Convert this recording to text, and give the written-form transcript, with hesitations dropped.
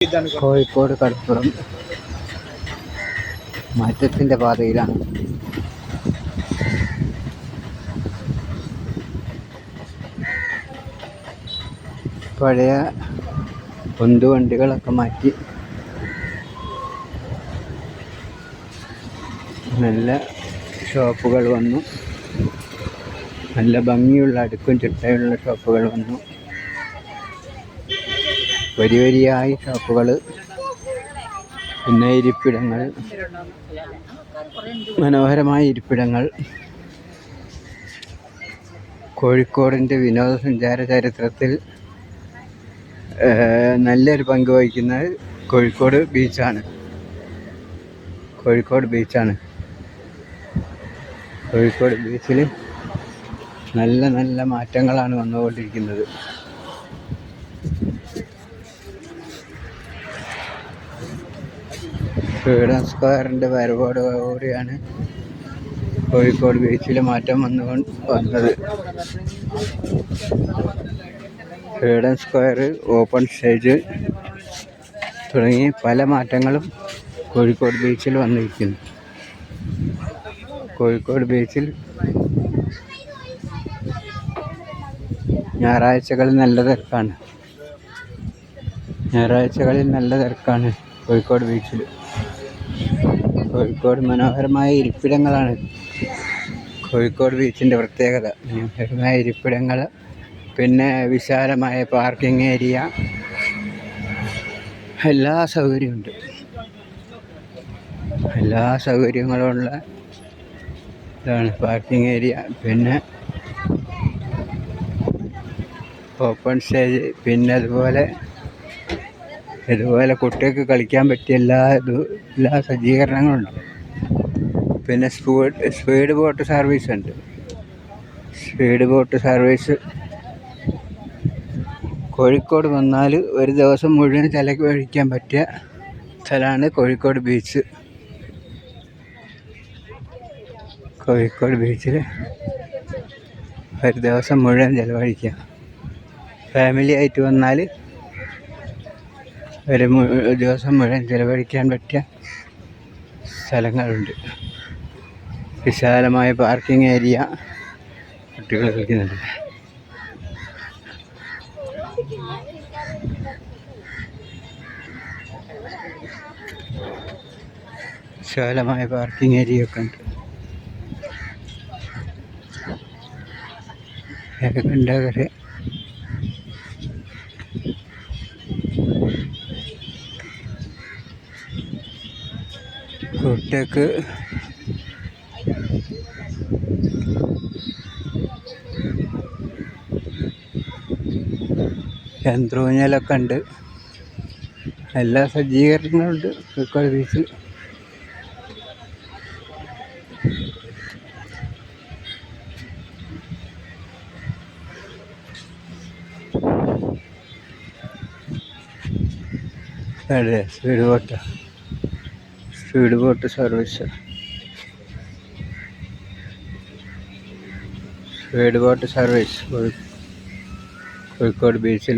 കോഴിക്കോട് കടപ്പുറം മാറ്റത്തിൻ്റെ പാതയിലാണ്. പഴയ ഉന്തുവണ്ടികളൊക്കെ മാറ്റി നല്ല ഷോപ്പുകൾ വന്നു. നല്ല ഭംഗിയുള്ള അടുക്കും ചിട്ടയുള്ള ഷോപ്പുകൾ വന്നു. വരിവരിയായി ഷോപ്പുകൾ, പിന്നെ ഇരിപ്പിടങ്ങൾ, മനോഹരമായ ഇരിപ്പിടങ്ങൾ. കോഴിക്കോടിൻ്റെ വിനോദസഞ്ചാര ചരിത്രത്തിൽ നല്ലൊരു പങ്ക് വഹിക്കുന്നത് കോഴിക്കോട് ബീച്ചാണ്. കോഴിക്കോട് ബീച്ചിൽ നല്ല നല്ല മാറ്റങ്ങളാണ് വന്നുകൊണ്ടിരിക്കുന്നത്. ഫ്രീഡം സ്ക്വയറിൻ്റെ വരവോടുകൂടിയാണ് കോഴിക്കോട് ബീച്ചിൽ മാറ്റം വന്നത്. ഫ്രീഡം സ്ക്വയർ, ഓപ്പൺ സ്റ്റേജ് തുടങ്ങി പല മാറ്റങ്ങളും കോഴിക്കോട് ബീച്ചിൽ വന്നിരിക്കുന്നു. കോഴിക്കോട് ബീച്ചിൽ ഞായറാഴ്ചകളിൽ നല്ല തിരക്കാണ് കോഴിക്കോട് ബീച്ചിൽ. കോഴിക്കോട് മനോഹരമായ ഇരിപ്പിടങ്ങളാണ് കോഴിക്കോട് ബീച്ചിൻ്റെ പ്രത്യേകത. മനോഹരമായ ഇരിപ്പിടങ്ങൾ, പിന്നെ വിശാലമായ പാർക്കിംഗ് ഏരിയ, എല്ലാ സൗകര്യമുണ്ട്. എല്ലാ സൗകര്യങ്ങളുള്ള ഇതാണ് പാർക്കിംഗ് ഏരിയ. പിന്നെ ഓപ്പൺ സ്റ്റേജ്, പിന്നെ ഇതുപോലെ കുട്ടികൾക്ക് കളിക്കാൻ പറ്റിയ എല്ലാ സജ്ജീകരണങ്ങളുണ്ട്. പിന്നെ സ്പീഡ് ബോട്ട് സർവീസ് ഉണ്ട്. സ്പീഡ് ബോട്ട് സർവീസ് കോഴിക്കോട് വന്നാൽ ഒരു ദിവസം മുഴുവൻ ചെലവഴിക്കാൻ പറ്റിയ സ്ഥലമാണ് കോഴിക്കോട് ബീച്ച്. കോഴിക്കോട് ബീച്ചിൽ ഒരു ദിവസം മുഴുവൻ ചെലവഴിക്കാം. ഫാമിലി ആയിട്ട് വന്നാൽ ഒരു ദിവസം മുഴുവൻ ചെലവഴിക്കാൻ പറ്റിയ സ്ഥലങ്ങളുണ്ട്. വിശാലമായ പാർക്കിംഗ് ഏരിയ, കുട്ടികൾ കളിക്കുന്നുണ്ട്. വിശാലമായ പാർക്കിംഗ് ഏരിയ ഒക്കെ ഉണ്ട്. കണ്ടവരെ കുട്ടികൾക്ക് യന്ത്രൂഞ്ഞലൊക്കെ ഉണ്ട്. എല്ലാ സജ്ജീകരണങ്ങളും ഉണ്ട് കോഴിക്കോട് ബീച്ചിൽ. അതെ, സ്പീഡ് ബോട്ട് സർവീസ്. കോഴിക്കോട് ബീച്ചിൽ